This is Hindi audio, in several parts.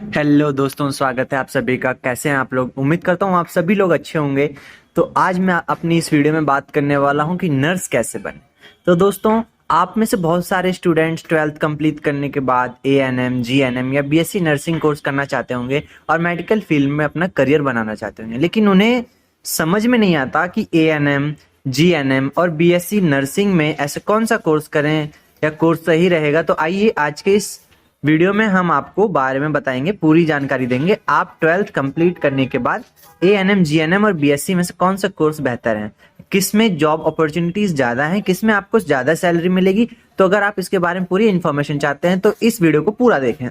हेलो दोस्तों, स्वागत है आप सभी का। कैसे हैं आप लोग? उम्मीद करता हूँ आप सभी लोग अच्छे होंगे। तो आज मैं अपनी इस वीडियो में बात करने वाला हूँ कि नर्स कैसे बने। तो दोस्तों, आप में से बहुत सारे स्टूडेंट्स 12th कंप्लीट करने के बाद एएनएम, जीएनएम या बीएससी नर्सिंग कोर्स करना चाहते होंगे और मेडिकल फील्ड में अपना करियर बनाना चाहते होंगे, लेकिन उन्हें समझ में नहीं आता कि एएनएम, जीएनएम और बीएससी नर्सिंग में ऐसे कौन सा कोर्स करें या कोर्स सही रहेगा। तो आइए आज के इस वीडियो में हम आपको बारे में बताएंगे, पूरी जानकारी देंगे। आप 12th कंप्लीट करने के बाद एएनएम, जीएनएम और बीएससी में से कौन सा कोर्स बेहतर है, किस में जॉब अपॉर्चुनिटीज ज्यादा हैं, किस में आपको ज्यादा सैलरी मिलेगी। तो अगर आप इसके बारे में पूरी इन्फॉर्मेशन चाहते हैं तो इस वीडियो को पूरा देखें।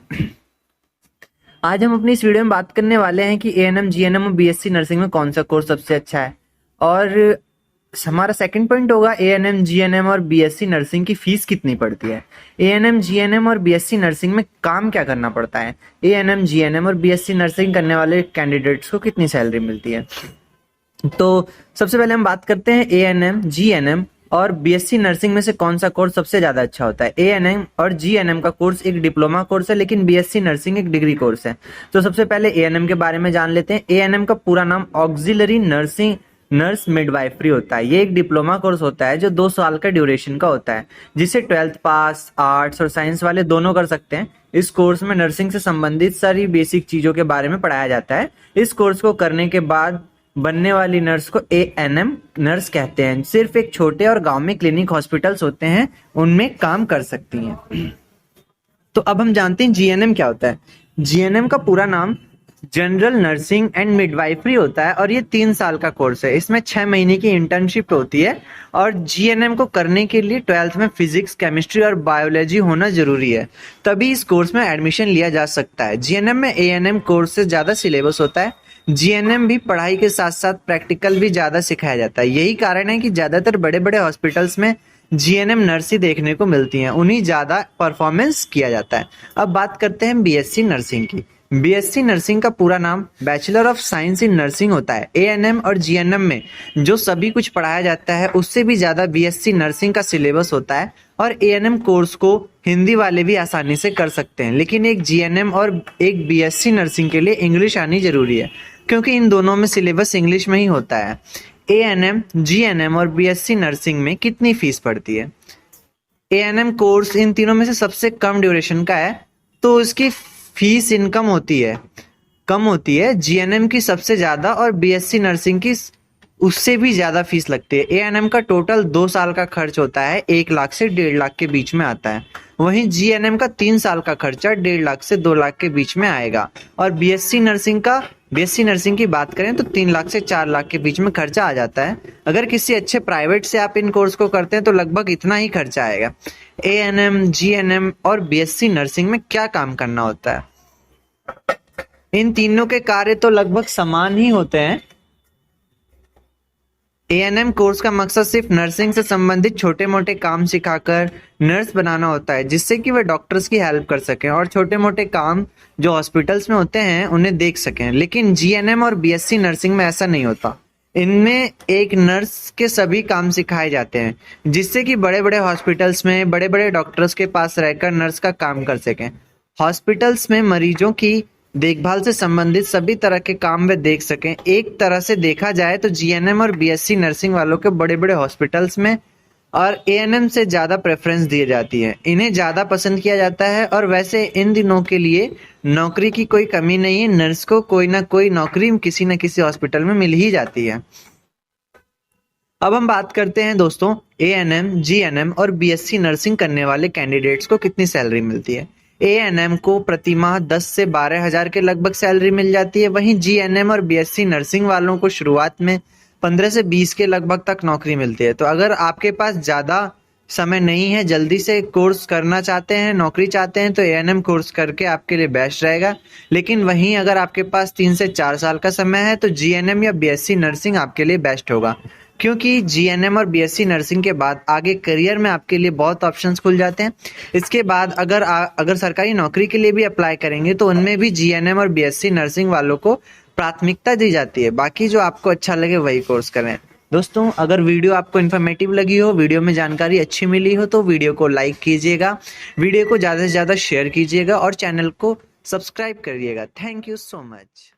आज हम अपनी इस वीडियो में बात करने वाले हैं कि एएनएम, जीएनएम और बीएससी नर्सिंग में कौन सा कोर्स सबसे अच्छा है। और हमारा सेकंड पॉइंट होगा एएनएम, जीएनएम और बीएससी नर्सिंग की फीस कितनी पड़ती है। एएनएम, जीएनएम और बीएससी नर्सिंग में काम क्या करना पड़ता है। एएनएम, जीएनएम और बीएससी नर्सिंग करने वाले कैंडिडेट्स को कितनी सैलरी मिलती है। तो सबसे पहले हम बात करते हैं एएनएम, जीएनएम और बीएससी नर्सिंग में से कौन सा कोर्स सबसे ज्यादा अच्छा होता है। एएनएम और जीएनएम का कोर्स एक डिप्लोमा कोर्स है, लेकिन बीएससी नर्सिंग एक डिग्री कोर्स है। तो सबसे पहले एएनएम के बारे में जान लेते हैं। एएनएम का पूरा नाम ऑक्सिलरी नर्सिंग नर्स मिडवाइफरी होता है। ये एक डिप्लोमा कोर्स होता है जो 2 साल का ड्यूरेशन का होता है, जिसे 12th पास आर्ट्स और साइंस वाले दोनों कर सकते हैं। इस कोर्स में नर्सिंग से संबंधित सारी बेसिक चीजों के बारे में पढ़ाया जाता है। इस कोर्स को करने के बाद बनने वाली नर्स को एएनएम नर्स कहते हैं। सिर्फ एक छोटे और गांव में क्लिनिक हॉस्पिटल्स होते हैं, उनमें काम कर सकती हैं। तो अब हम जानते हैं जीएनएम क्या होता है। जीएनएम का पूरा नाम जनरल नर्सिंग एंड मिडवाइफरी होता है और ये 3 साल का कोर्स है। इसमें 6 महीने की इंटर्नशिप होती है और जीएनएम को करने के लिए 12th में फिजिक्स, केमिस्ट्री और बायोलॉजी होना जरूरी है, तभी इस कोर्स में एडमिशन लिया जा सकता है। जीएनएम में एएनएम कोर्स से ज्यादा सिलेबस होता है। जीएनएम भी पढ़ाई के साथ साथ प्रैक्टिकल भी ज्यादा सिखाया जाता है। यही कारण है कि ज्यादातर बड़े बड़े हॉस्पिटल्स में जीएनएम नर्स ही देखने को मिलती हैं, उन्हीं ज्यादा परफॉर्मेंस किया जाता है। अब बात करते हैं बीएससी नर्सिंग की। बीएससी नर्सिंग का पूरा नाम bachelor of science in nursing होता है। एएनएम और जीएनएम में जो सभी कुछ पढ़ाया जाता है उससे भी ज्यादा बीएससी नर्सिंग का सिलेबस होता है और एएनएम कोर्स को हिंदी वाले भी आसानी से कर सकते हैं, लेकिन एक जीएनएम और एक बीएससी नर्सिंग के लिए इंग्लिश आनी जरूरी है, क्योंकि इन दोनों में सिलेबस इंग्लिश में ही होता है। एएनएम, जीएनएम और बीएससी नर्सिंग में कितनी फीस पड़ती है। एएनएम कोर्स इन तीनों में से सबसे कम ड्यूरेशन का है, तो इसकी फीस इनकम कम होती है। जीएनएम की सबसे ज्यादा और बीएससी नर्सिंग की उससे भी ज्यादा फीस लगती है। एएनएम का टोटल 2 साल का खर्च होता है, 1 लाख से 1.5 लाख के बीच में आता है। वहीं जीएनएम का 3 साल का खर्चा 1.5 लाख से 2 लाख के बीच में आएगा। और बीएससी नर्सिंग की बात करें तो 3 लाख से 4 लाख के बीच में खर्चा आ जाता है। अगर किसी अच्छे प्राइवेट से आप इन कोर्स को करते हैं तो लगभग इतना ही खर्चा आएगा। एएनएम, जीएनएम और बीएससी नर्सिंग में क्या काम करना होता है। इन तीनों के कार्य तो लगभग समान ही होते हैं। एएनएम कोर्स का मकसद सिर्फ नर्सिंग से संबंधित छोटे मोटे काम सिखाकर नर्स बनाना होता है, जिससे कि वे डॉक्टर्स की हेल्प कर सकें और छोटे मोटे काम जो हॉस्पिटल्स में होते हैं उन्हें देख सकें। लेकिन जीएनएम और बीएससी नर्सिंग में ऐसा नहीं होता। इनमें एक नर्स के सभी काम सिखाए जाते हैं, जिससे कि बड़े बड़े हॉस्पिटल्स में बड़े बड़े डॉक्टर्स के पास रहकर नर्स का काम कर सकें। हॉस्पिटल्स में मरीजों की देखभाल से संबंधित सभी तरह के काम वे देख सकें। एक तरह से देखा जाए तो जीएनएम और बीएससी नर्सिंग वालों के बड़े बड़े हॉस्पिटल्स में और एएनएम से ज्यादा प्रेफरेंस दी जाती है, इन्हें ज्यादा पसंद किया जाता है। और वैसे इन दिनों के लिए नौकरी की कोई कमी नहीं है, नर्स को कोई ना कोई नौकरी किसी न किसी हॉस्पिटल में मिल ही जाती है। अब हम बात करते हैं दोस्तों, एएनएम, जीएनएम और बीएससी नर्सिंग करने वाले कैंडिडेट्स को कितनी सैलरी मिलती है। एएनएम को प्रति माह 10 से 12 हजार के लगभग सैलरी मिल जाती है। वहीं जीएनएम और बीएससी नर्सिंग वालों को शुरुआत में 15 से 20 के लगभग तक नौकरी मिलती है। तो अगर आपके पास ज्यादा समय नहीं है, जल्दी से कोर्स करना चाहते हैं, नौकरी चाहते हैं, तो एएनएम कोर्स करके आपके लिए बेस्ट रहेगा। लेकिन वहीं अगर आपके पास 3 से 4 साल का समय है तो जीएनएम या बीएससी नर्सिंग आपके लिए बेस्ट होगा, क्योंकि जीएनएम और बीएससी नर्सिंग के बाद आगे करियर में आपके लिए बहुत ऑप्शंस खुल जाते हैं। इसके बाद अगर सरकारी नौकरी के लिए भी अप्लाई करेंगे तो उनमें भी जीएनएम और बीएससी नर्सिंग वालों को प्राथमिकता दी जाती है। बाकी जो आपको अच्छा लगे वही कोर्स करें। दोस्तों, अगर वीडियो आपको इन्फॉर्मेटिव लगी हो, वीडियो में जानकारी अच्छी मिली हो, तो वीडियो को लाइक कीजिएगा, वीडियो को ज़्यादा से ज़्यादा शेयर कीजिएगा और चैनल को सब्सक्राइब करिएगा। Thank you so much.